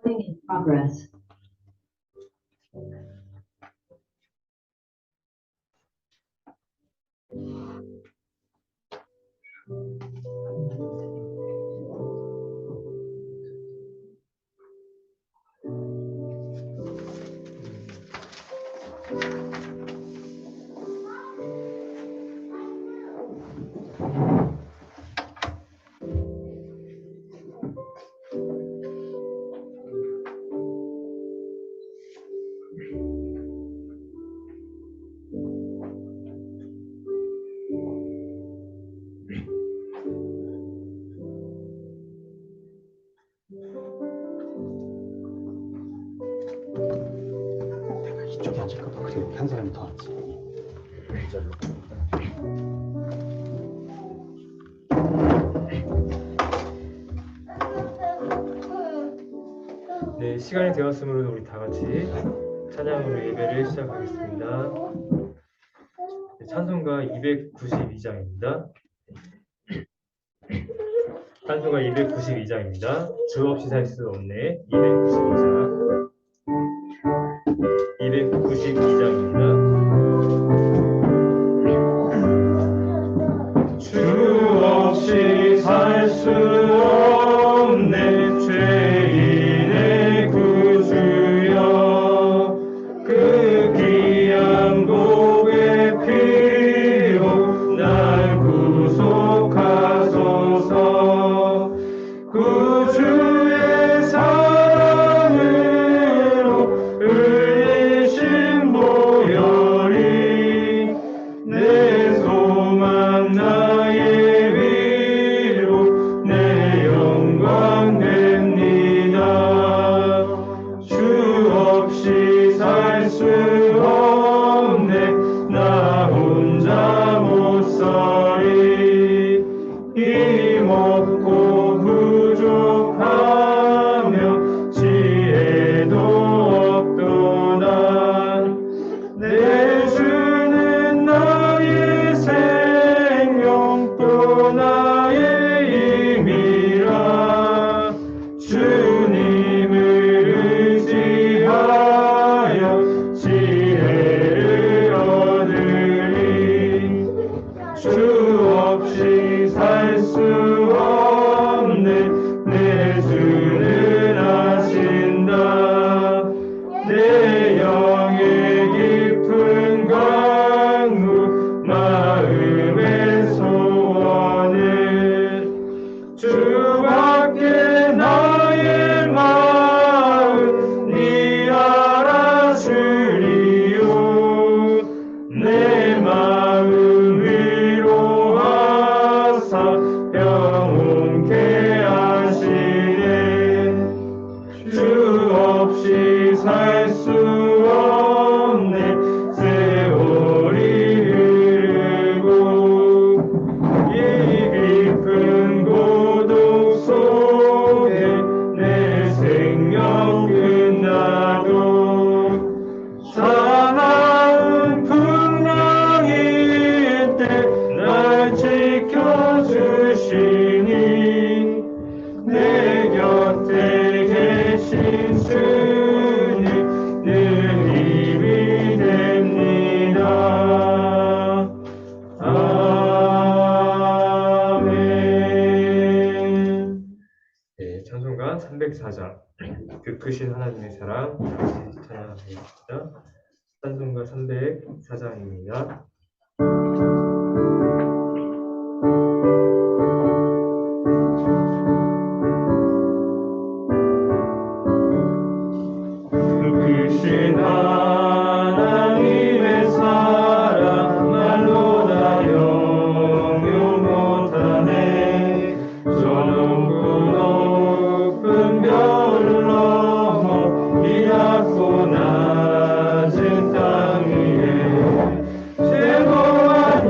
In progress. 이쪽에 앉을까봐. 그리고 한 사람이 더 앉지. 네, 시간이 되었으므로 우리 다 같이 찬양으로 예배를 시작하겠습니다. 네, 찬송가 292장입니다. 찬송가 292장입니다. 주 없이 살 수 없네. 292장. 292장입니다. 주 없이 살 수 없네. 죄인의 구주여, 그 귀한 복의 피로 날 구속하소서. 구주의 사랑으로 흘리신 보혈이 내 소망 나의 위로 내 영광 됩니다. 주 없이 살 수 없네. 나 혼자 못 살리. 힘없고 부족하며 지혜도 없도다. 내 주는 나의 생명 또 나의 힘이라. 주님을 의지하여 지혜를 얻으리. 주 없이 살 수 없네. 내 주는 아신다. 내 영의 깊은 강구 마음의 소원을. 주밖에 나의 마음 니 알아주리요. 내 마음 위로하사 영원케 하시네. 주 없이 살 수 없네. 세월이 흐르고 이 깊은 고독 속에 내 생명 끝나도 사나운 풍랑일 때 날 지켜주시니. 내 곁에 계신 주님 늘 힘이 됩니다. 아멘. 네, 찬송가 304장. 그 크신 하나님의 사랑 다시 찬양하겠습니다. 찬송가 304장입니다. 크신 하나님의 사랑 말로 다 영영 못하네. 저 높고 높은 별을 넘어 이 낮고 낮은 땅 위에 최고한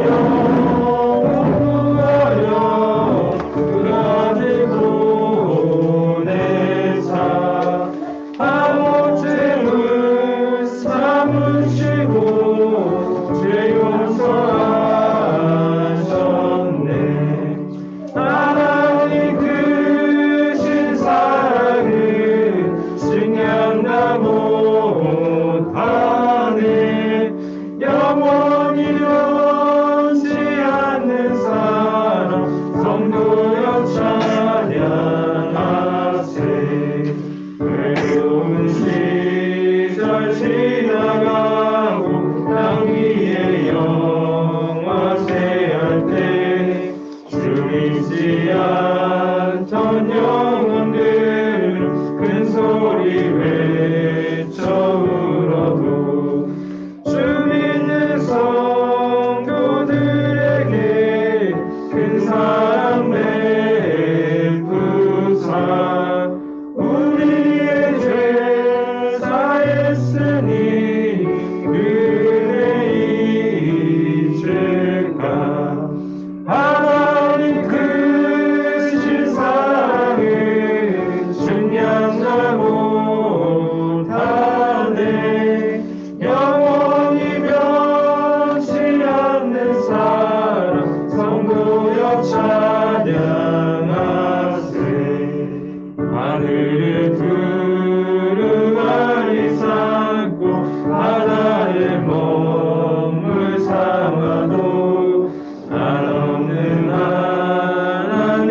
하늘을 두루마리 삼고 바다에 몸을 삼아도 한없는 하나님의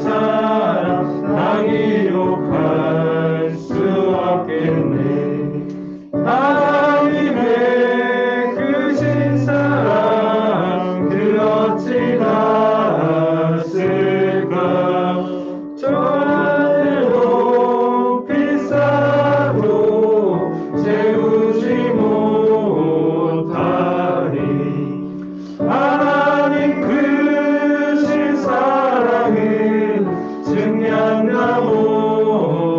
사랑 당이록할 수 없겠네. 하나님의 크신 사랑 그 어찌 닿았을까. 저를 높이 쌓아도 채우지 못하리. 하나님 크신 사랑은 증량다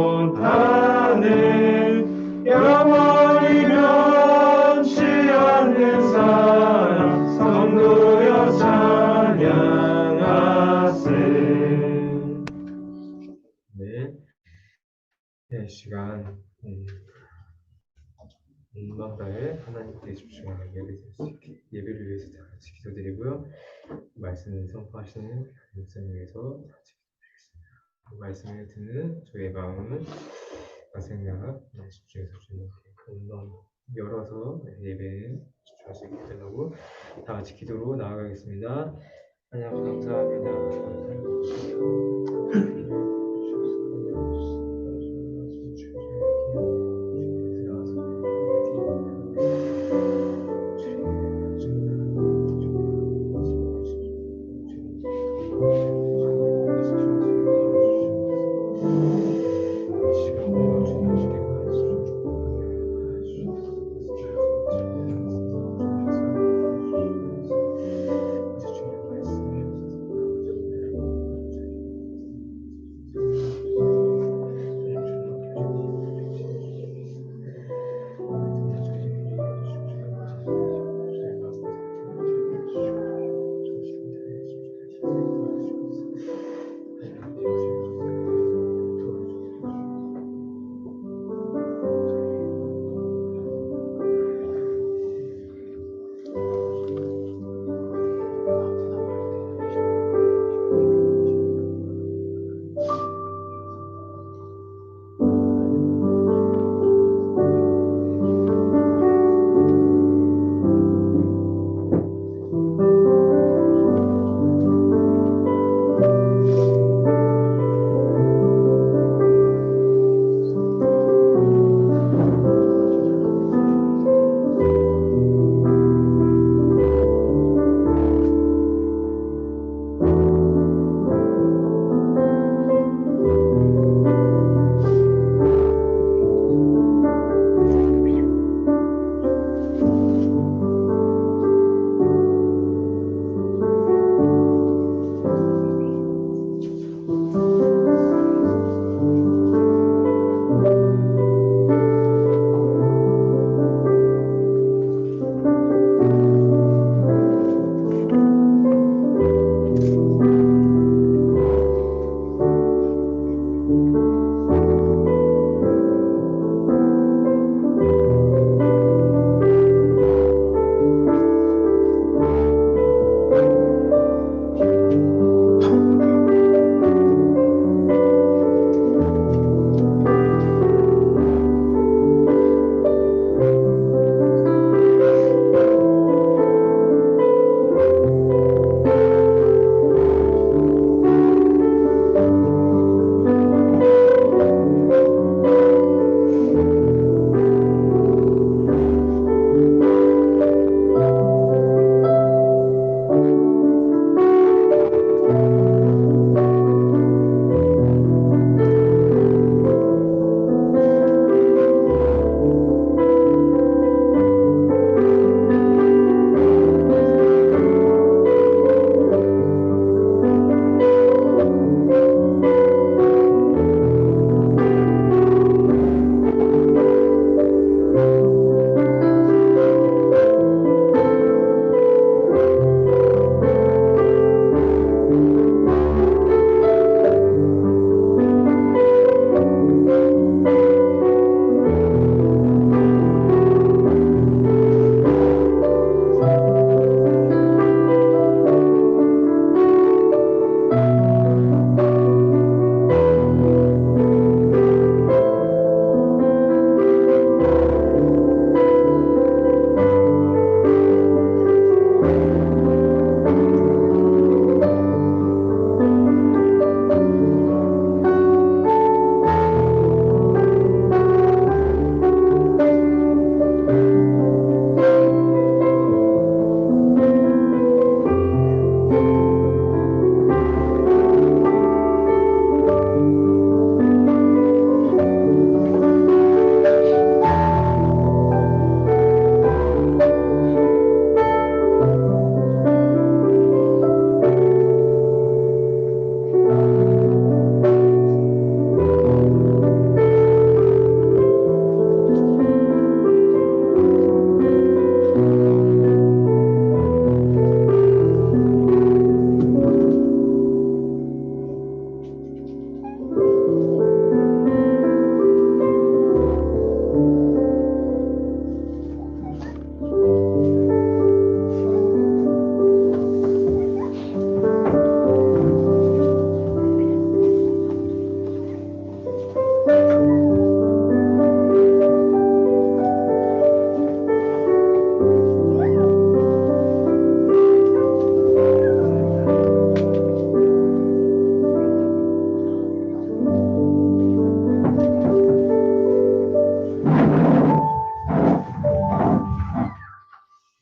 못하네. 영원히 변치 않는 사랑 성도여 찬양하세. 네. 네, 시간 인망가에 하나님께 집중하는 예배를 위해서 다 같이 기도드리고요. 말씀을 선포하시는 목사님 위해서 다 같이 기도드리겠습니다. 말씀을 듣는 저희의 마음은 생각 집중해서 주님께 마음 열어서 예배에 집중할 수 있게 해달라고 다 같이 기도로 나아가겠습니다. 하나님 감사합니다.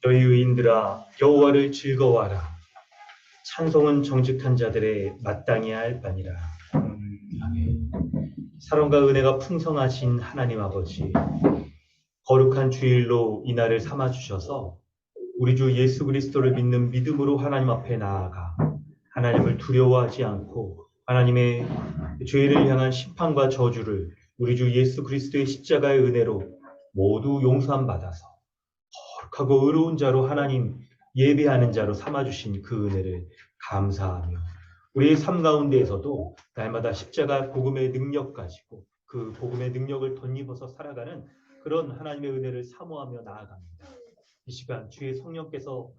너희 의인들아 여호와를 즐거워하라. 찬송은 정직한 자들의 마땅히 할 바니라. 사랑과 은혜가 풍성하신 하나님 아버지, 거룩한 주일로 이날을 삼아 주셔서 우리 주 예수 그리스도를 믿는 믿음으로 하나님 앞에 나아가 하나님을 두려워하지 않고 하나님의 죄를 향한 심판과 저주를 우리 주 예수 그리스도의 십자가의 은혜로 모두 용서함 받아서 거룩하고 의로운 자로 하나님 예배하는 자로 삼아주신 그 은혜를 감사하며 우리의 삶 가운데에서도 날마다 십자가 복음의 능력 가지고 그 복음의 능력을 덧입어서 살아가는 그런 하나님의 은혜를 사모하며 나아갑니다. 이 시간 주의 성령께서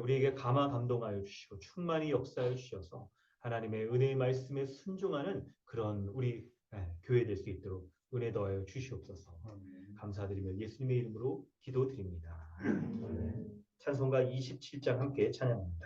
우리에게 감화 감동하여 주시고 충만히 역사하여 주셔서 하나님의 은혜의 말씀에 순종하는 그런 우리 교회 될 수 있도록 은혜 더하여 주시옵소서. 감사드리며 예수님의 이름으로 기도드립니다. 찬송가 27장 함께 찬양합니다.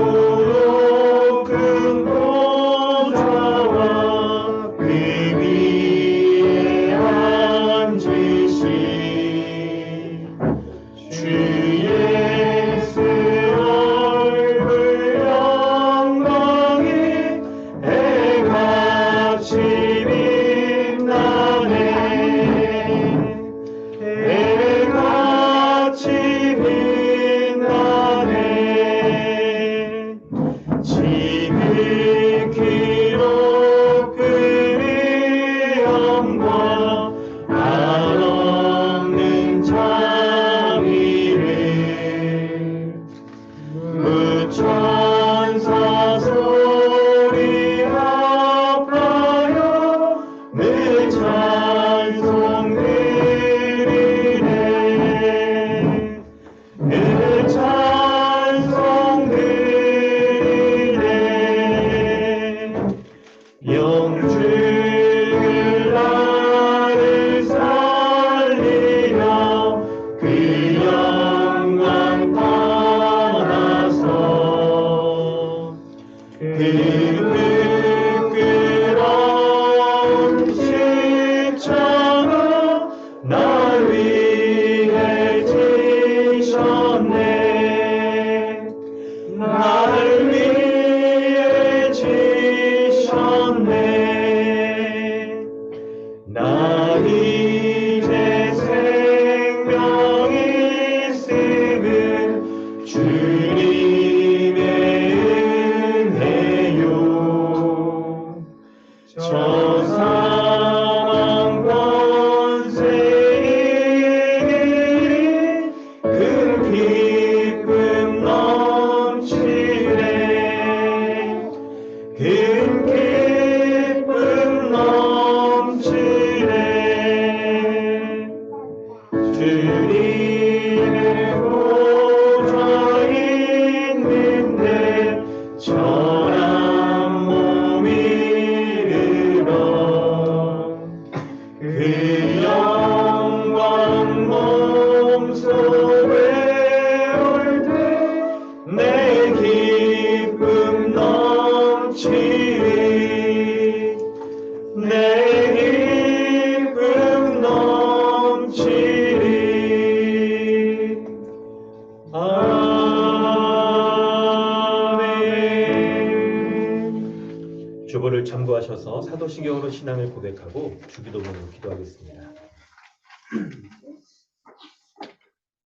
빛나고 큰 보좌와 그 위에 앉으신 주 예수 얼굴 영광이 해같이 빛나네. 해같이 빛나네. 지극히로 그의 영광 한없는 자비를 그 천사 소리 합하여 늘 찬송 드리네. 늘 찬송 드리네. 영주를 나를 살리며 그 영광 떠나서 그 부끄러운 십자가 날 위해 지셨네. 날 위해 지셨네. 나 이제 생명이 있음은 주님의 은혜요. 저 사망 권세의 큰 기쁨 넘치네. 큰 기쁨 넘치네. 주님의 보좌 있는데 전한 몸 이르러 그 영광 몸속에 올 때 내 기쁨 넘치리. 내 기쁨 넘치리. 아멘. 주보를 참고하셔서 사도신경으로 신앙을 고백하고 주기도문으로 기도하겠습니다.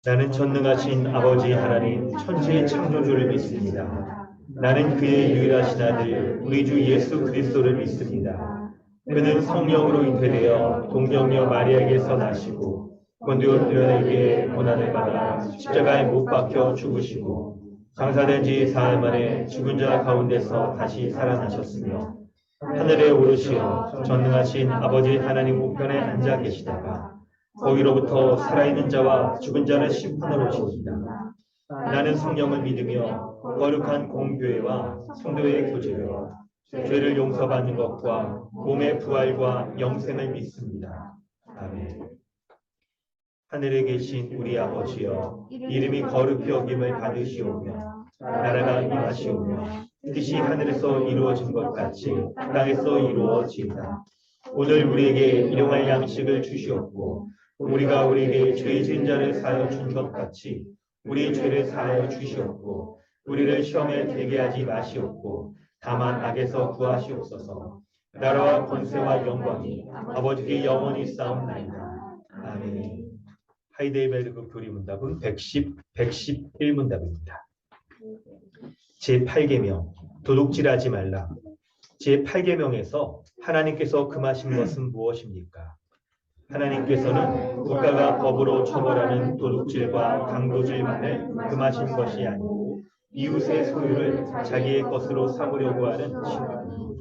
나는 전능하신 아버지 하나님 천지의 창조주를 믿습니다. 나는 그의 유일하신 아들 우리 주 예수 그리스도를 믿습니다. 그는 성령으로 잉태되어 동정녀 마리아에게서 나시고 본디오 빌라에게 고난을 받아 십자가에 못 박혀 죽으시고 장사된 지 사흘 만에 죽은 자 가운데서 다시 살아나셨으며 하늘에 오르시어 전능하신 아버지 하나님 우편에 앉아 계시다가 거기로부터 살아있는 자와 죽은 자를 심판하러 오십니다. 나는 성령을 믿으며 거룩한 공교회와 성도의 교제와 죄를 용서받는 것과 몸의 부활과 영생을 믿습니다. 아멘. 하늘에 계신 우리 아버지여, 이름이 거룩히 여김을 받으시오며 나라가 임하시오며 뜻이 하늘에서 이루어진 것 같이 땅에서 이루어지이다. 오늘 우리에게 일용할 양식을 주시옵고 우리가 우리에게 죄 지은 자를 사하여 준 것 같이 우리의 죄를 사하여 주시옵고 우리를 시험에 들게 하지 마시옵고 다만 악에서 구하시옵소서. 나라와 권세와 영광이 아버지께 영원히 싸움나이다. 아멘. 하이데이베르그 교리문답은 111문답입니다. 제8계명 도둑질하지 말라. 제8계명에서 하나님께서 금하신 것은 무엇입니까? 하나님께서는 국가가 법으로 처벌하는 도둑질과 강도질만을 금하신 것이 아니고 이웃의 소유를 자기의 것으로 삼으려고 하는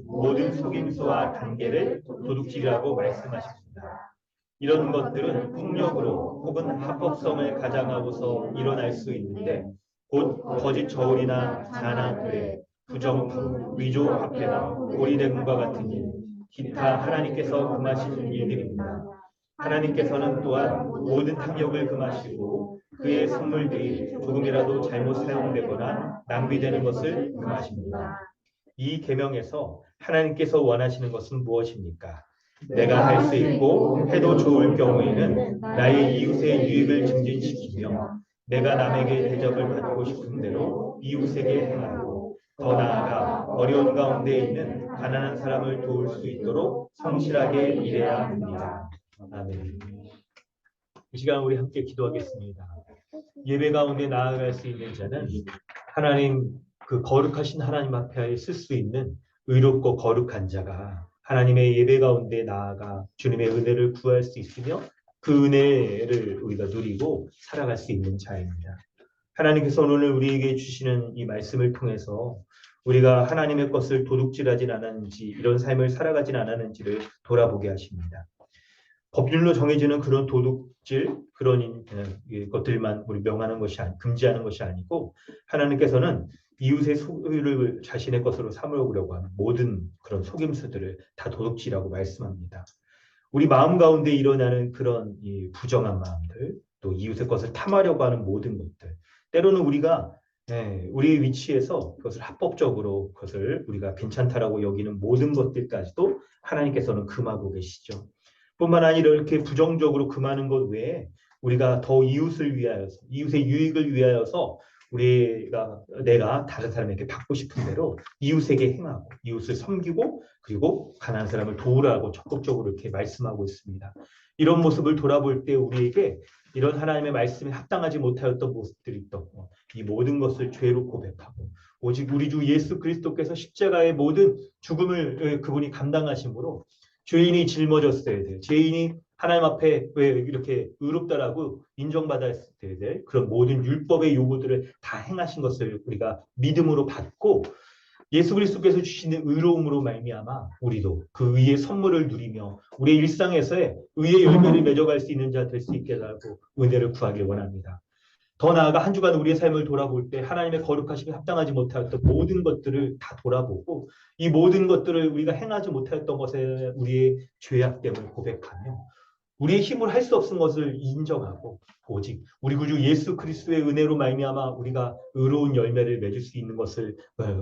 모든 속임수와 단계를 도둑질이라고 말씀하십니다. 이런 것들은 폭력으로 혹은 합법성을 가장하고서 일어날 수 있는데 곧 거짓 저울이나 자나죄, 부정품, 위조 화폐나 고리대금과 같은 일, 기타 하나님께서 금하신 일들입니다. 하나님께서는 또한 모든 탐욕을 금하시고 그의 선물들이 조금이라도 잘못 사용되거나 낭비되는 것을 금하십니다. 이 계명에서 하나님께서 원하시는 것은 무엇입니까? 내가 할 수 있고 해도 좋을 경우에는 나의 이웃의 유익을 증진시키며 내가 남에게 대접을 받고 싶은 대로 이웃에게 행하고 더 나아가 어려운 가운데 있는 가난한 사람을 도울 수 있도록 성실하게 일해야 합니다. 아멘. 이 시간 우리 함께 기도하겠습니다. 예배 가운데 나아갈 수 있는 자는 하나님 그 거룩하신 하나님 앞에 쓸 수 있는 의롭고 거룩한 자가 하나님의 예배 가운데 나아가 주님의 은혜를 구할 수 있으며 그 은혜를 우리가 누리고 살아갈 수 있는 자입니다. 하나님께서 오늘 우리에게 주시는 이 말씀을 통해서 우리가 하나님의 것을 도둑질하진 않았는지 이런 삶을 살아가진 않았는지를 돌아보게 하십니다. 법률로 정해지는 그런 도둑질 그런 것들만 우리 명하는 것이 금지하는 것이 아니고 하나님께서는 이웃의 소유를 자신의 것으로 삼으려고 하는 모든 그런 속임수들을 다 도둑질이라고 말씀합니다. 우리 마음 가운데 일어나는 그런 이 부정한 마음들, 또 이웃의 것을 탐하려고 하는 모든 것들, 때로는 우리가 우리의 위치에서 그것을 합법적으로 그것을 우리가 괜찮다라고 여기는 모든 것들까지도 하나님께서는 금하고 계시죠. 뿐만 아니라 이렇게 부정적으로 금하는 것 외에 우리가 더 이웃을 위하여서 이웃의 유익을 위하여서 내가 다른 사람에게 받고 싶은 대로 이웃에게 행하고 이웃을 섬기고 그리고 가난한 사람을 도우라고 적극적으로 이렇게 말씀하고 있습니다. 이런 모습을 돌아볼 때 우리에게 이런 하나님의 말씀에 합당하지 못하였던 모습들이 있었고 이 모든 것을 죄로 고백하고 오직 우리 주 예수 그리스도께서 십자가의 모든 죽음을 그분이 감당하심으로 죄인이 짊어졌어야 돼요. 죄인이 하나님 앞에 왜 이렇게 의롭다라고 인정받아야 될 그런 모든 율법의 요구들을 다 행하신 것을 우리가 믿음으로 받고 예수 그리스도께서 주시는 의로움으로 말미암아 우리도 그 의의 선물을 누리며 우리의 일상에서의 의의 열매를 맺어갈 수 있는 자 될 수 있게 하고 은혜를 구하길 원합니다. 더 나아가 한 주간 우리의 삶을 돌아볼 때 하나님의 거룩하심에 합당하지 못하였던 모든 것들을 다 돌아보고 이 모든 것들을 우리가 행하지 못하였던 것에 우리의 죄악됨을 고백하며 우리의 힘으로 할 수 없는 것을 인정하고 오직 우리 구주 예수 그리스도의 은혜로 말미암아 우리가 의로운 열매를 맺을 수 있는 것을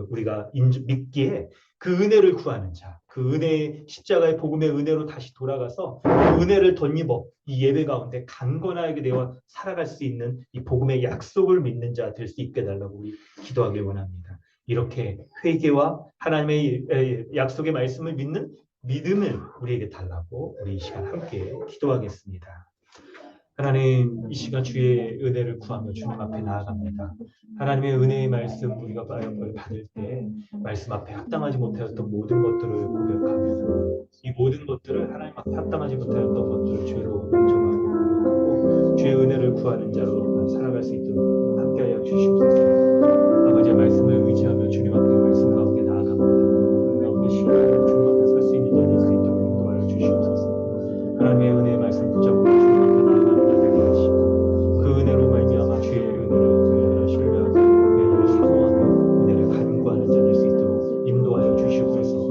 우리가 믿기에 그 은혜를 구하는 자, 그 은혜의 십자가의 복음의 은혜로 다시 돌아가서 그 은혜를 덧입어 이 예배 가운데 강건하게 되어 살아갈 수 있는 이 복음의 약속을 믿는 자 될 수 있게 달라고 우리 기도하길 원합니다. 이렇게 회개와 하나님의 약속의 말씀을 믿는 믿음을 우리에게 달라고 우리 이 시간 함께 기도하겠습니다. 하나님 이 시간 주의 은혜를 구하며 주님 앞에 나아갑니다. 하나님의 은혜의 말씀 우리가 받을 때 말씀 앞에 합당하지 못하였던 모든 것들을 고백하며 이 모든 것들을 하나님 앞에 합당하지 못하였던 것들을 죄로 인정하고 주의 은혜를 구하는 자로 살아갈 수 있도록 함께하여 주시옵소서. 아버지의 말씀을 의지하며 주님 앞에 말씀 가운데 나아갑니다. 가운데 신뢰하며 주님 앞에 설 수 있는 자 될 수 있도록 인도하여 주시옵소서. 하나님의 은혜의 말씀 붙잡고 주님 앞에 나아가는 자 되게 하시고 그 은혜로 말미암아 주의 은혜를 신뢰하고 은혜를 사모하며 은혜를 간구하는 자 될 수 있도록 인도하여 주시옵소서.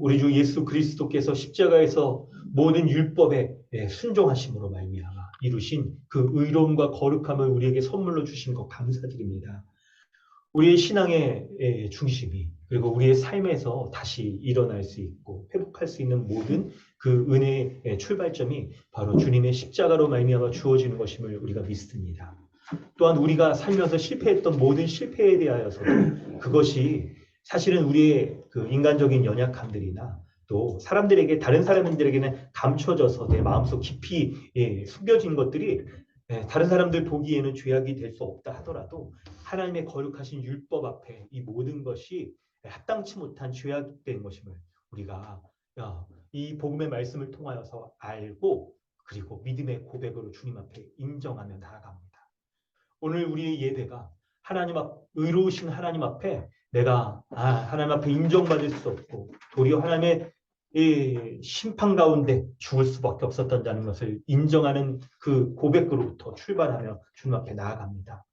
우리 주 예수 그리스도께서 십자가에서 모든 율법에 순종하심으로 말미암아 이루신 그 의로움과 거룩함을 우리에게 선물로 주신 것 감사드립니다. 우리의 신앙의 중심이 그리고 우리의 삶에서 다시 일어날 수 있고 회복할 수 있는 모든 그 은혜의 출발점이 바로 주님의 십자가로 말미암아 주어지는 것임을 우리가 믿습니다. 또한 우리가 살면서 실패했던 모든 실패에 대하여서도 그것이 사실은 우리의 그 인간적인 연약함들이나 또 사람들에게 다른 사람들에게는 감춰져서 내 마음속 깊이 숨겨진 것들이 다른 사람들 보기에는 죄악이 될 수 없다 하더라도 하나님의 거룩하신 율법 앞에 이 모든 것이 합당치 못한 죄악된 것임을 우리가 이 복음의 말씀을 통하여서 알고 그리고 믿음의 고백으로 주님 앞에 인정하며 나아갑니다. 오늘 우리의 예배가 의로우신 하나님 앞에 내가 하나님 앞에 인정받을 수 없고 도리어 하나님의 이 심판 가운데 죽을 수밖에 없었다는 것을 인정하는 그 고백으로부터 출발하며 주님 앞에 나아갑니다.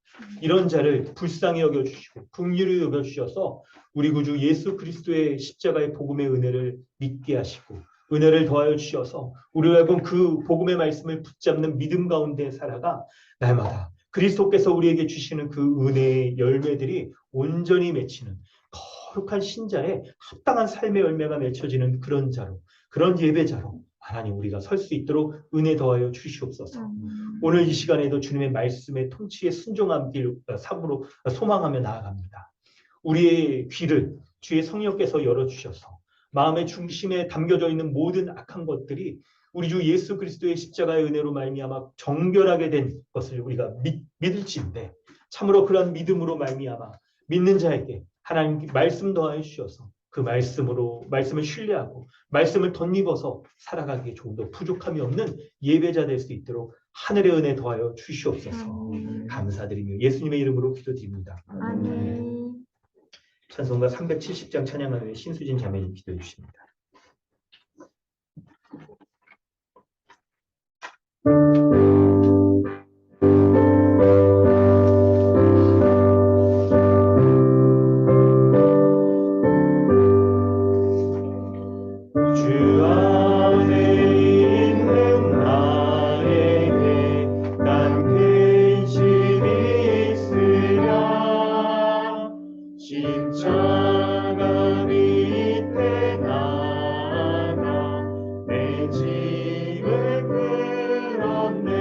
이런 자를 불쌍히 여겨주시고 긍휼히 여겨주셔서 우리 구주 예수 그리스도의 십자가의 복음의 은혜를 믿게 하시고 은혜를 더하여 주셔서 우리로 하여금 그 복음의 말씀을 붙잡는 믿음 가운데 살아가 날마다 그리스도께서 우리에게 주시는 그 은혜의 열매들이 온전히 맺히는 거룩한 신자의 합당한 삶의 열매가 맺혀지는 그런 자로, 그런 예배자로 하나님 우리가 설 수 있도록 은혜 더하여 주시옵소서. 오늘 이 시간에도 주님의 말씀의 통치에 순종한 길 사고로 소망하며 나아갑니다. 우리의 귀를 주의 성령께서 열어주셔서 마음의 중심에 담겨져 있는 모든 악한 것들이 우리 주 예수 그리스도의 십자가의 은혜로 말미암아 정결하게 된 것을 우리가 믿을지인데 참으로 그런 믿음으로 말미암아 믿는 자에게 하나님 말씀 더하여 주셔서 그 말씀을 신뢰하고 말씀을 덧입어서 살아가기에 좀 더 부족함이 없는 예배자 될 수 있도록 하늘의 은혜 더하여 주시옵소서. 감사드리며 예수님의 이름으로 기도드립니다. 아멘. 찬송가 370장 찬양하는 신수진 자매님 기도해 주십니다. 주 안에 있는 나에게 난 근심이 있으랴 십자가 밑에 나가 내 짐을 끌었네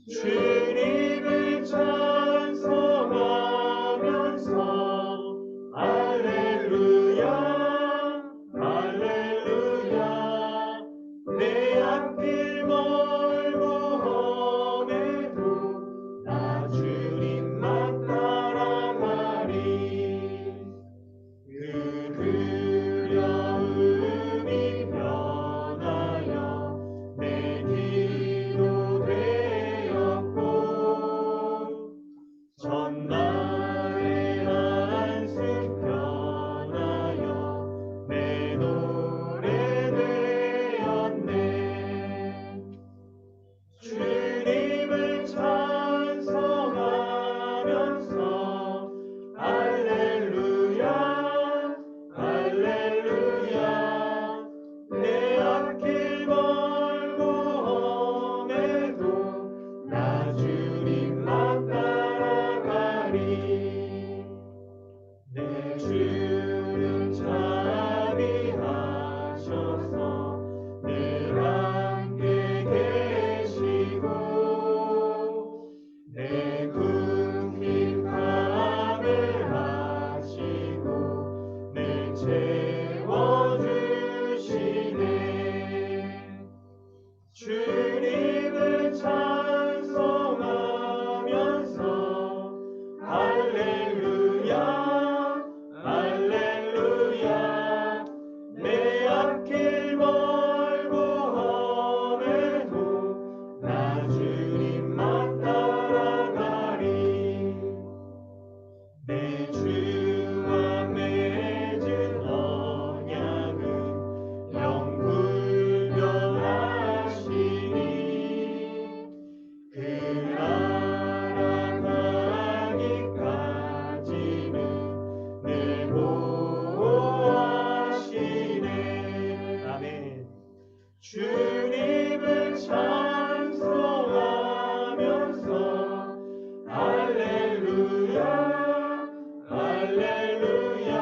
주님을 찬송하면서 할렐루야 할렐루야 내 앞길 멀고 험해도 나 주님만 따라가리 그 두려움이 변하여 내 기도 되었고 전날의 한숨 변하여 내 노래 되었네 주님을 찬송하면서 할렐루야 할렐루야 내 앞길 멀고 험해도 나 주님만 따라가리 내 주는 자비하셔서 늘 함께 계시고 내 궁핍함을 아시고 늘 채워주시네 주님을 찬송하면서 할렐루야 할렐루야 내 앞길 멀고 험해도 나 주님만 따라가리 내 주와 맺은 언약은 영불변하시니 하나님을 찬송하면서 할렐루야 할렐루야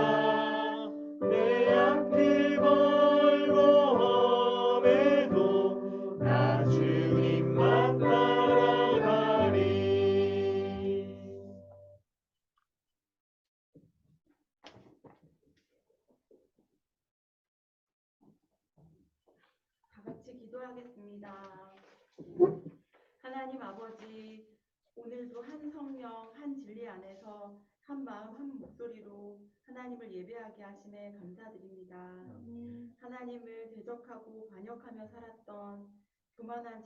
내 앞길 멀고 험해도 나 주님만 따라가리. 다 같이 기도하겠습니다. 하나님 아버지, 오늘도 한 성령, 한 진리 안에서 한 마음, 한 목소리로 하나님을 예배하게 하심에 감사드립니다. 하나님을 대적하고 반역하며 살았던 교만한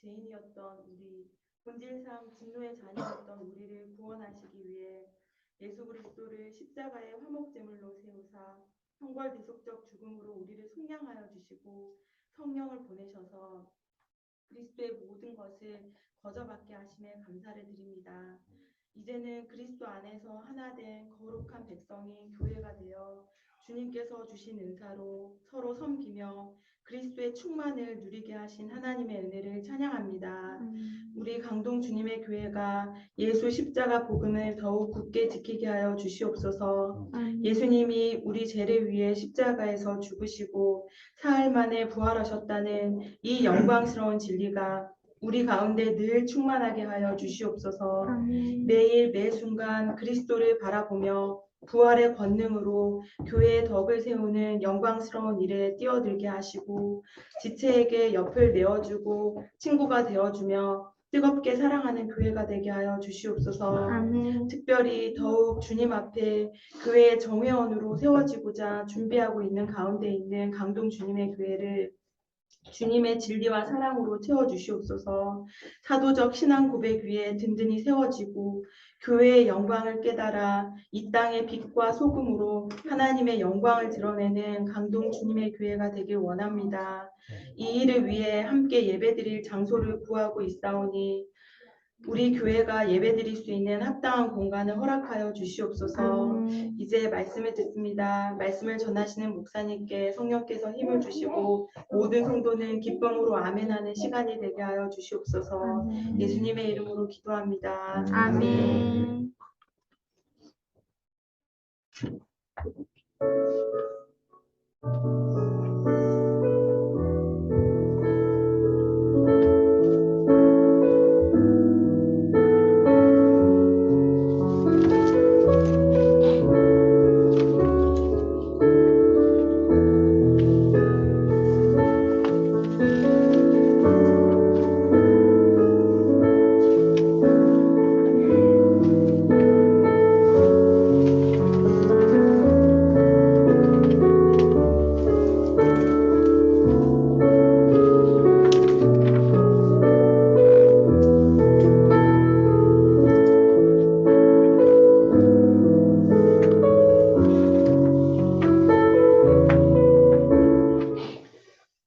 죄인이었던 우리, 본질상 진노의 자녀였던 우리를 구원하시기 위해 예수 그리스도를 십자가의 화목제물로 세우사 형벌대속적 죽음으로 우리를 속량하여 주시고 성령을 보내셔서 그리스도의 모든 것을 거저받게 하심에 감사를 드립니다. 이제는 그리스도 안에서 하나된 거룩한 백성이 교회가 되어 주님께서 주신 은사로 서로 섬기며 그리스도의 충만을 누리게 하신 하나님의 은혜를 찬양합니다. 우리 강동 주님의 교회가 예수 십자가 복음을 더욱 굳게 지키게 하여 주시옵소서. 예수님이 우리 죄를 위해 십자가에서 죽으시고 사흘 만에 부활하셨다는 이 영광스러운 진리가 우리 가운데 늘 충만하게 하여 주시옵소서. 매일 매 순간 그리스도를 바라보며 부활의 권능으로 교회의 덕을 세우는 영광스러운 일에 뛰어들게 하시고 지체에게 옆을 내어주고 친구가 되어주며 뜨겁게 사랑하는 교회가 되게 하여 주시옵소서. 특별히 더욱 주님 앞에 교회의 정회원으로 세워지고자 준비하고 있는 가운데 있는 강동 주님의 교회를 주님의 진리와 사랑으로 채워주시옵소서. 사도적 신앙 고백 위에 든든히 세워지고 교회의 영광을 깨달아 이 땅의 빛과 소금으로 하나님의 영광을 드러내는 강동 주님의 교회가 되길 원합니다. 이 일을 위해 함께 예배드릴 장소를 구하고 있사오니 우리 교회가 예배드릴 수 있는 합당한 공간을 허락하여 주시옵소서. 이제 말씀을 듣습니다. 말씀을 전하시는 목사님께 성령께서 힘을 주시고 모든 성도는 기쁨으로 아멘하는 시간이 되게 하여 주시옵소서. 예수님의 이름으로 기도합니다. 아멘.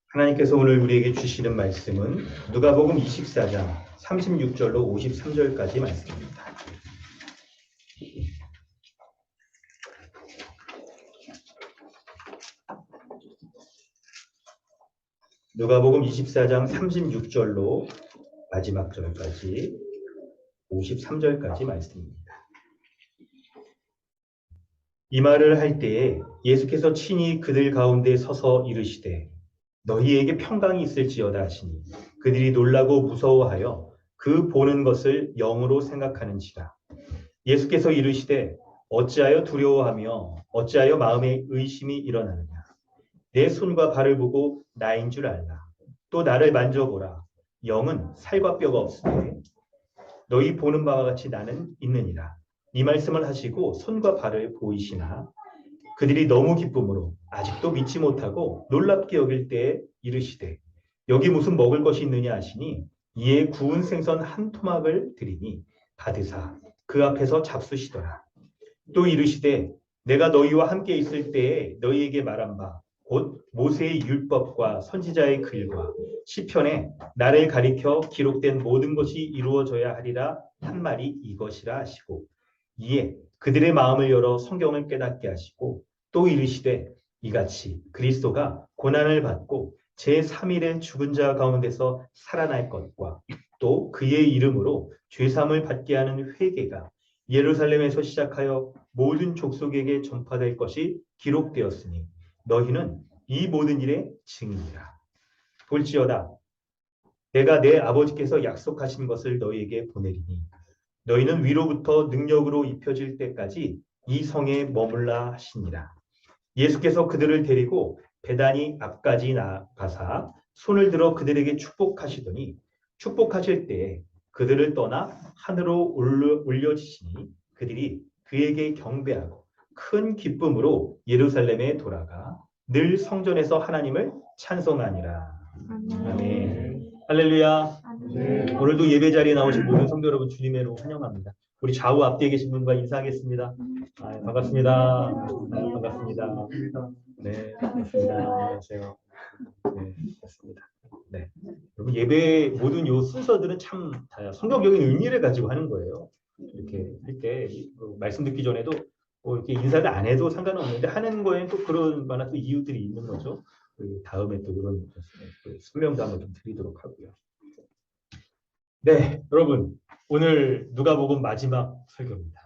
하나님께서 오늘 우리에게 주시는 말씀은 누가복음 24장 36절로 53절까지 말씀입니다. 누가복음 24장 36절로 마지막 절까지 53절까지 말씀입니다. 이 말을 할 때에 예수께서 친히 그들 가운데 서서 이르시되 너희에게 평강이 있을지어다 하시니 그들이 놀라고 무서워하여 그 보는 것을 영으로 생각하는지라. 예수께서 이르시되 어찌하여 두려워하며 어찌하여 마음에 의심이 일어나느냐. 내 손과 발을 보고 나인 줄 알라. 또 나를 만져보라. 영은 살과 뼈가 없으되 너희 보는 바와 같이 나는 있느니라. 이 말씀을 하시고 손과 발을 보이시나 그들이 너무 기쁨으로 아직도 믿지 못하고 놀랍게 여길 때에 이르시되 여기 무슨 먹을 것이 있느냐 하시니 이에 구운 생선 한 토막을 드리니 받으사 그 앞에서 잡수시더라. 또 이르시되 내가 너희와 함께 있을 때에 너희에게 말한 바 곧 모세의 율법과 선지자의 글과 시편에 나를 가리켜 기록된 모든 것이 이루어져야 하리라 한 말이 이것이라 하시고 이에 그들의 마음을 열어 성경을 깨닫게 하시고 또 이르시되 이같이 그리스도가 고난을 받고 제3일에 죽은 자 가운데서 살아날 것과 또 그의 이름으로 죄사함을 받게 하는 회개가 예루살렘에서 시작하여 모든 족속에게 전파될 것이 기록되었으니 너희는 이 모든 일의 증인이라. 볼지어다 내가 내 아버지께서 약속하신 것을 너희에게 보내리니 너희는 위로부터 능력으로 입혀질 때까지 이 성에 머물라 하시니라. 예수께서 그들을 데리고 베다니 앞까지 나가사 손을 들어 그들에게 축복하시더니 축복하실 때에 그들을 떠나 하늘로 올려지시니 그들이 그에게 경배하고 큰 기쁨으로 예루살렘에 돌아가 늘 성전에서 하나님을 찬송하니라. 아멘. 할렐루야. 오늘도 예배 자리에 나오신 모든 성도 여러분 주님의로 환영합니다. 우리 좌우 앞뒤에 계신 분과 인사하겠습니다. 반갑습니다. 반갑습니다. 네, 반갑습니다. 안녕하세요. 네, 반갑습니다. 네, 여러분 예배 모든 요 순서들은 참 성경적인 의미를 가지고 하는 거예요. 이렇게 할 때 말씀 듣기 전에도 뭐 이렇게 인사를 안 해도 상관없는데 하는 거에는 또 그런 만한 또 이유들이 있는 거죠. 다음에 또 그런 설명도 한번 좀 드리도록 하고요. 네, 여러분 오늘 누가복음 마지막 설교입니다.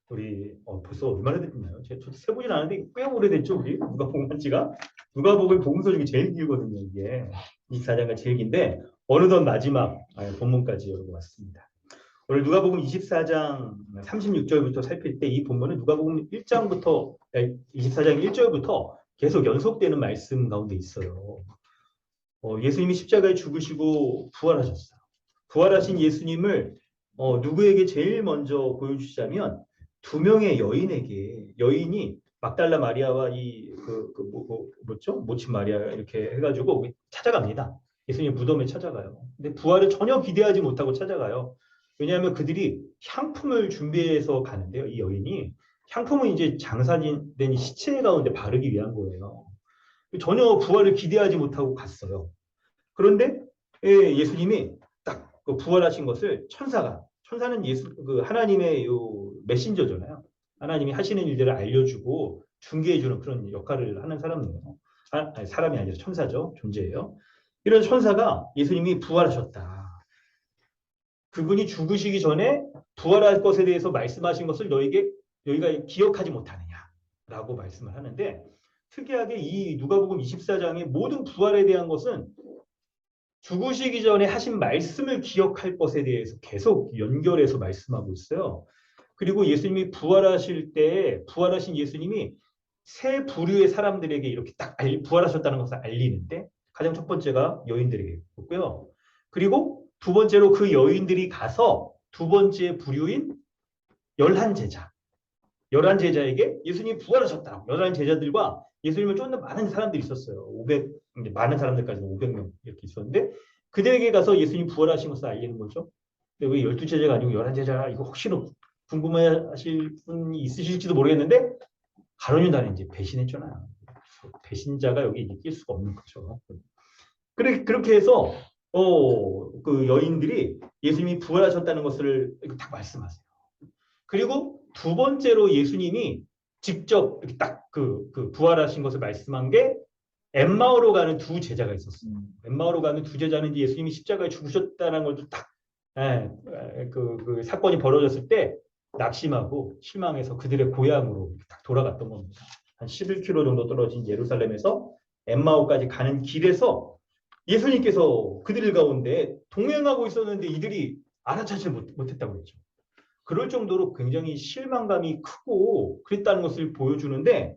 우리 벌써 얼마나 됐나요? 저도 세보진 않았는데 꽤 오래됐죠, 우리 누가복음 한 지가. 누가복음 복음서 중에 제일 길거든요, 이게 24장가 제일 긴데 어느덧 마지막 본문까지 여러분 왔습니다. 오늘 누가복음 24장 36절부터 살필 때 이 본문은 누가복음 1장부터 24장 1절부터 계속 연속되는 말씀 가운데 있어요. 예수님이 십자가에 죽으시고 부활하셨어요. 부활하신 예수님을 누구에게 제일 먼저 보여주시자면 두 명의 여인이 막달라 마리아와 뭐죠? 모친 마리아 이렇게 해가지고 찾아갑니다. 예수님 무덤에 찾아가요. 근데 부활을 전혀 기대하지 못하고 찾아가요. 왜냐하면 그들이 향품을 준비해서 가는데요. 이 여인이 향품은 이제 장사된 시체 가운데 바르기 위한 거예요. 전혀 부활을 기대하지 못하고 갔어요. 그런데 예수님이 딱 그 부활하신 것을 천사는 하나님의 요 메신저잖아요. 하나님이 하시는 일들을 알려주고 중개해주는 그런 역할을 하는 사람이에요. 사람이 아니라 천사죠. 존재예요. 이런 천사가 예수님이 부활하셨다. 그분이 죽으시기 전에 부활할 것에 대해서 말씀하신 것을 너희가 기억하지 못하느냐라고 말씀을 하는데 특이하게 이 누가복음 24장의 모든 부활에 대한 것은 죽으시기 전에 하신 말씀을 기억할 것에 대해서 계속 연결해서 말씀하고 있어요. 그리고 예수님이 부활하실 때 부활하신 예수님이 세 부류의 사람들에게 이렇게 딱 부활하셨다는 것을 알리는데 가장 첫 번째가 여인들에게 있고요. 그리고 두 번째로 그 여인들이 가서 두 번째 부류인 11제자에게 예수님이 부활하셨다. 11제자들과 예수님을 쫓는 많은 사람들이 있었어요. 많은 사람들까지는 500명 이렇게 있었는데 그들에게 가서 예수님 부활하신 것을 알리는 거죠. 근데 왜 12제자가 아니고 11제자 이거 혹시나 궁금해하실 분이 있으실지도 모르겠는데 가룟유다는 이제 배신했잖아요. 배신자가 여기 낄 수가 없는 거죠. 그렇게 해서 그 여인들이 예수님이 부활하셨다는 것을 딱 말씀하세요. 그리고 두 번째로 예수님이 직접 이렇게 딱 그 부활하신 것을 말씀한 게 엠마오로 가는 두 제자가 있었어요. 엠마오로 가는 두 제자는 이제 예수님이 십자가에 죽으셨다는 걸 딱 그 사건이 벌어졌을 때 낙심하고 실망해서 그들의 고향으로 딱 돌아갔던 겁니다. 한 11km 정도 떨어진 예루살렘에서 엠마오까지 가는 길에서 예수님께서 그들 가운데 동행하고 있었는데 이들이 알아차지 못했다고 했죠. 그럴 정도로 굉장히 실망감이 크고 그랬다는 것을 보여주는데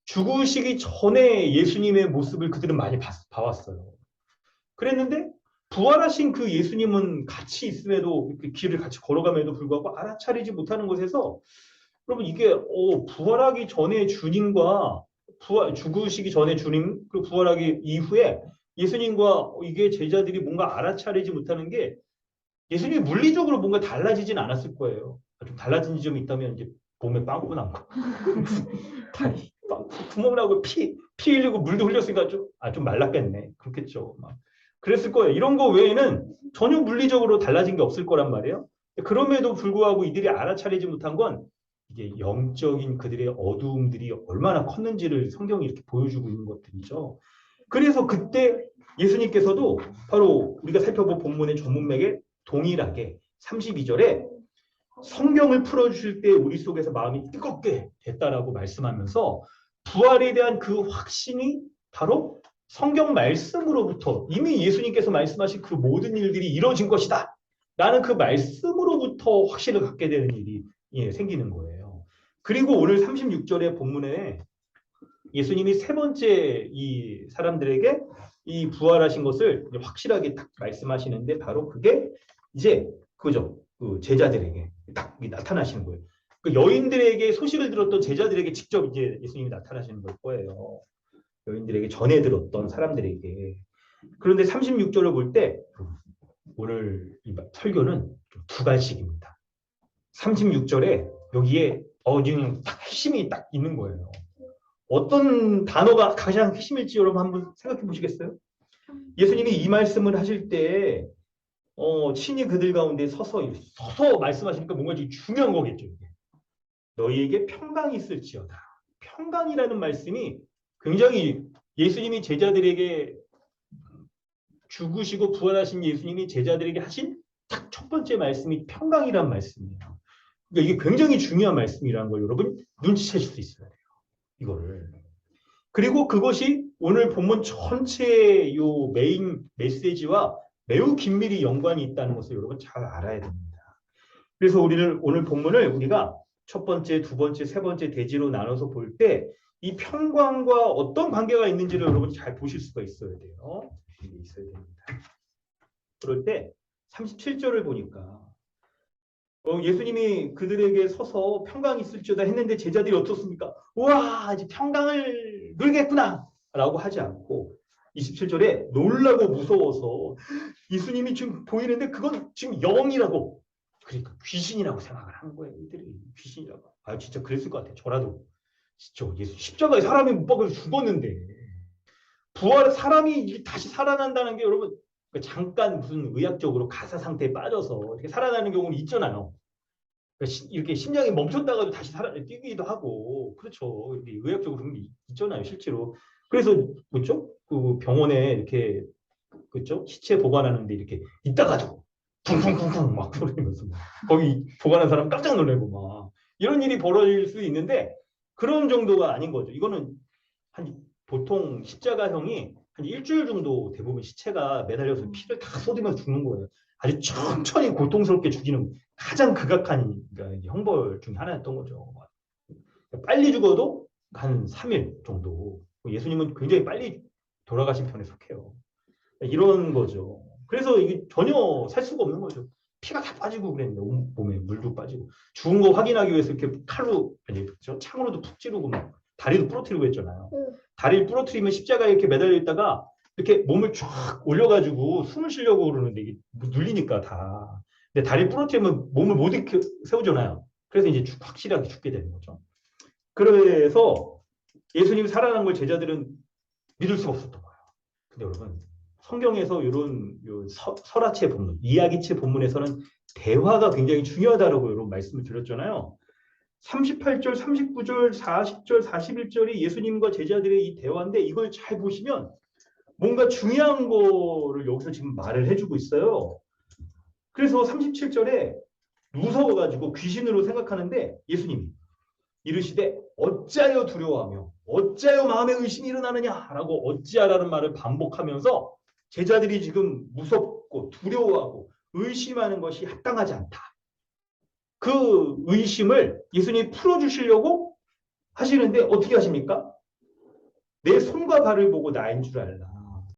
죽으시기 전에 예수님의 모습을 그들은 많이 봐왔어요. 그랬는데 부활하신 그 예수님은 같이 있음에도 길을 같이 걸어감에도 불구하고 알아차리지 못하는 것에서 여러분 이게 부활하기 전에 주님과 죽으시기 전에 주님 그리고 부활하기 이후에 예수님과 이게 제자들이 뭔가 알아차리지 못하는 게 예수님이 물리적으로 뭔가 달라지진 않았을 거예요. 좀 달라진 점이 있다면 이제 몸에 빵꾸 난 거. 다리 구멍 나고 피 흘리고 물도 흘렸으니까 좀 말랐겠네. 그렇겠죠. 그랬을 거예요. 이런 거 외에는 전혀 물리적으로 달라진 게 없을 거란 말이에요. 그럼에도 불구하고 이들이 알아차리지 못한 건 이게 영적인 그들의 어두움들이 얼마나 컸는지를 성경이 이렇게 보여주고 있는 것들이죠. 그래서 그때 예수님께서도 바로 우리가 살펴본 본문의 전문맥에 동일하게 32절에 성경을 풀어주실 때 우리 속에서 마음이 뜨겁게 됐다라고 말씀하면서 부활에 대한 그 확신이 바로 성경 말씀으로부터 이미 예수님께서 말씀하신 그 모든 일들이 이루어진 것이다 라는 그 말씀으로부터 확신을 갖게 되는 일이 생기는 거예요. 그리고 오늘 36절의 본문에 예수님이 세 번째 이 사람들에게 이 부활하신 것을 확실하게 딱 말씀하시는데 바로 그게 이제 그죠? 그 제자들에게 딱 나타나시는 거예요. 그 여인들에게 소식을 들었던 제자들에게 직접 이제 예수님이 나타나시는 걸 거예요. 여인들에게 전해 들었던 사람들에게. 그런데 36절을 볼 때 오늘 이 설교는 두 가지입니다. 36절에 여기에 지금 딱 핵심이 딱 있는 거예요. 어떤 단어가 가장 핵심일지 여러분 한번 생각해 보시겠어요? 예수님이 이 말씀을 하실 때 친히 그들 가운데 서서 말씀하시니까 뭔가 좀 중요한 거겠죠. 이게. 너희에게 평강이 있을지어다. 평강이라는 말씀이 굉장히 예수님이 제자들에게 죽으시고 부활하신 예수님이 제자들에게 하신 딱 첫 번째 말씀이 평강이란 말씀이에요. 그러니까 이게 굉장히 중요한 말씀이라는 걸 여러분 눈치채실 수 있어야 돼요. 이거를. 그리고 그것이 오늘 본문 전체의 요 메인 메시지와 매우 긴밀히 연관이 있다는 것을 여러분 잘 알아야 됩니다. 그래서 우리는 오늘 본문을 우리가 첫 번째, 두 번째, 세 번째 대지로 나눠서 볼 때 이 평강과 어떤 관계가 있는지를 여러분 잘 보실 수가 있어야 돼요. 이게 있어야 됩니다. 그럴 때 37절을 보니까 예수님이 그들에게 서서 평강이 있을지어다 했는데 제자들이 어떻습니까? 우와 이제 평강을 누리겠구나 라고 하지 않고 27절에 놀라고 무서워서 예수님이 지금 보이는데 그건 지금 영이라고 그러니까 귀신이라고 생각을 하는 거예요. 이들이 귀신이라고. 아 진짜 그랬을 것 같아요. 저라도 진짜 예수 십자가에 사람이 못 박혀서 죽었는데 부활 사람이 다시 살아난다는 게 여러분 잠깐 무슨 의학적으로 가사 상태에 빠져서 이렇게 살아나는 경우는 있잖아요. 이렇게 심장이 멈췄다가도 다시 뛰기도 하고 그렇죠. 이렇게 의학적으로 그런 게 있잖아요, 실제로. 그래서 그렇죠? 그 병원에 이렇게 그렇죠? 시체 보관하는데 이렇게 있다가도 쿵쿵쿵쿵 막 그러면서 거기 보관한 사람 깜짝 놀래고 막 이런 일이 벌어질 수 있는데 그런 정도가 아닌 거죠. 이거는 한 보통 십자가형이 한 일주일 정도 대부분 시체가 매달려서 피를 다 쏟으면서 죽는 거예요. 아주 천천히 고통스럽게 죽이는 가장 극악한 형벌 중에 하나였던 거죠. 빨리 죽어도 한 3일 정도. 예수님은 굉장히 빨리 돌아가신 편에 속해요. 이런 거죠. 그래서 이게 전혀 살 수가 없는 거죠. 피가 다 빠지고 그랬는데 몸에 물도 빠지고 죽은 거 확인하기 위해서 이렇게 칼로 창으로도 푹 찌르고 막 다리도 부러뜨리고 했잖아요. 다리를 부러뜨리면 십자가에 이렇게 매달려 있다가 이렇게 몸을 쫙 올려가지고 숨을 쉬려고 그러는데 이게 눌리니까 다. 근데 다리 부러뜨리면 몸을 못 일으켜 세우잖아요. 그래서 이제 확실하게 죽게 되는 거죠. 그래서 예수님이 살아난 걸 제자들은 믿을 수가 없었던 거예요. 근데 여러분 성경에서 이런 설화체 본문, 이야기체 본문에서는 대화가 굉장히 중요하다라고 여러분 말씀을 드렸잖아요. 38절, 39절, 40절, 41절이 예수님과 제자들의 이 대화인데 이걸 잘 보시면 뭔가 중요한 거를 여기서 지금 말을 해주고 있어요. 그래서 37절에 무서워가지고 귀신으로 생각하는데 예수님이 이르시되 어찌하여 두려워하며 어찌하여 마음에 의심이 일어나느냐라고 어찌하라는 말을 반복하면서 제자들이 지금 무섭고 두려워하고 의심하는 것이 합당하지 않다. 그 의심을 예수님이 풀어주시려고 하시는데 어떻게 하십니까? 내 손과 발을 보고 나인 줄 알라.